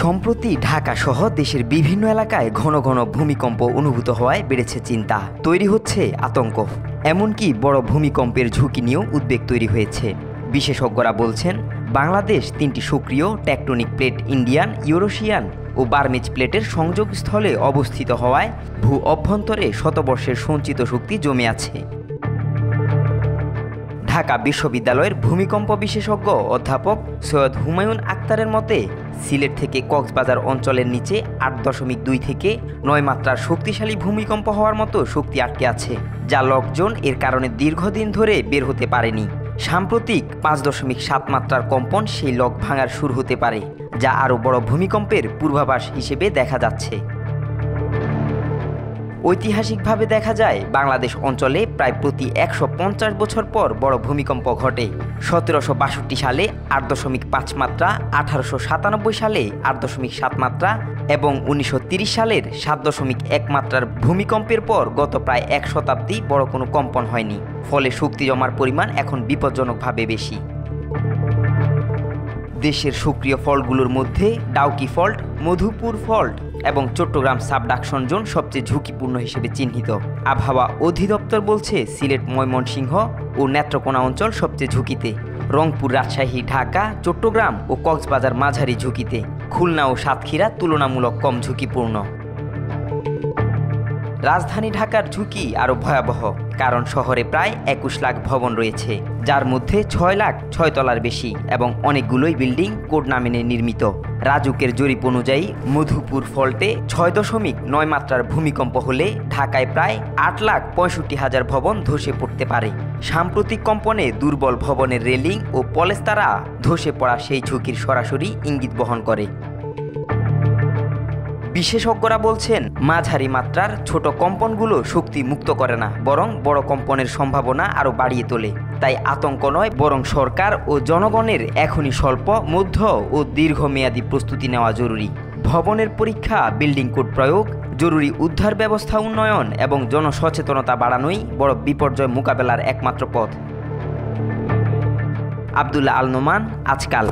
সম্প্রতি ঢাকা সহ দেশের বিভিন্ন এলাকায় ঘন ঘন ভূমিকম্প অনুভূত হওয়ায় বেড়েছে চিন্তা, তৈরি হচ্ছে আতঙ্ক। এমনকি বড় ভূমিকম্পের ঝুঁকি নিয়েও উদ্বেগ তৈরি হয়েছে। বিশেষজ্ঞরা বলছেন, বাংলাদেশ 3টি সক্রিয় টেকটনিক প্লেট ইন্ডিয়ান, ইউরেশিয়ান ও বার্মিজ প্লেটের সংযোগস্থলে অবস্থিত হওয়ায় ভূ অভ্যন্তরে শতবর্ষের সঞ্চিত শক্তি জমে আছে। ঢাকা বিশ্ববিদ্যালয়ের ভূমিকম্প বিশেষজ্ঞ অধ্যাপক সৈয়দ হুমায়ুন আক্তারের মতে, সিলেট থেকে কক্সবাজার অঞ্চলের নিচে 8.2 থেকে 9 মাত্রার শক্তিশালী ভূমিকম্প হওয়ার মতো শক্তি আটকে আছে, যা লকজন এর কারণে দীর্ঘদিন ধরে বের হতে পারেনি। সাম্প্রতিক 5.7 মাত্রার কম্পন সেই লক ভাঙার শুরু হতে পারে, যা আরও বড় ভূমিকম্পের পূর্বাভাস হিসেবে দেখা যাচ্ছে। ঐতিহাসিকভাবে দেখা যায়, বাংলাদেশ অঞ্চলে প্রায় প্রতি 150 বছর পর বড় ভূমিকম্প ঘটে। 1762 সালে 8.5 মাত্রা, 1897 সালে 8.7 মাত্রা এবং 1930 সালের 7.1 মাত্রার ভূমিকম্পের পর গত প্রায় 1 শতাব্দী বড় কোনো কম্পন হয়নি। ফলে শক্তি জমার পরিমাণ এখন বিপজ্জনকভাবে বেশি। দেশের সক্রিয় ফল্টগুলোর মধ্যে ডাউকি ফল্ট, মধুপুর ফল্ট এবং চট্টগ্রাম সাবডাকশন জোন সবচেয়ে ঝুঁকিপূর্ণ হিসেবে চিহ্নিত। আবহাওয়া অধিদপ্তর বলছে, সিলেট, ময়মনসিংহ ও নেত্রকোনা অঞ্চল সবচেয়ে ঝুঁকিতে। রংপুর, রাজশাহী, ঢাকা, চট্টগ্রাম ও কক্সবাজার মাঝারি ঝুঁকিতে। খুলনা ও সাতক্ষীরা তুলনামূলক কম ঝুঁকিপূর্ণ। রাজধানী ঢাকার ঝুঁকি আরও ভয়াবহ, কারণ শহরে প্রায় 21 লাখ ভবন রয়েছে, যার মধ্যে 6 লাখ 6 তলার বেশি এবং অনেকগুলোই বিল্ডিং কোড না মেনে নির্মিত। রাজুকের জরিপ অনুযায়ী মধুপুর ফল্টে 6.9 মাত্রার ভূমিকম্প হলে ঢাকায় প্রায় 8,65,000 ভবন ধসে পড়তে পারে। সাম্প্রতিক কম্পনে দুর্বল ভবনের রেলিং ও পলেস্তারা ধসে পড়া সেই ঝুঁকির সরাসরি ইঙ্গিত বহন করে। বিশেষজ্ঞরা বলছেন, মাঝারি মাত্রার ছোট কম্পনগুলো শক্তি মুক্ত করে না, বরং বড় কম্পনের সম্ভাবনা আরও বাড়িয়ে তোলে। তাই আতঙ্ক নয়, বরং সরকার ও জনগণের এখনই স্বল্প, মধ্য ও দীর্ঘমেয়াদী প্রস্তুতি নেওয়া জরুরি। ভবনের পরীক্ষা, বিল্ডিং কোড প্রয়োগ, জরুরি উদ্ধার ব্যবস্থা উন্নয়ন এবং জনসচেতনতা বাড়ানোই বড় বিপর্যয় মোকাবেলার একমাত্র পথ। আব্দুল্লাহ আল নোমান, আজকাল।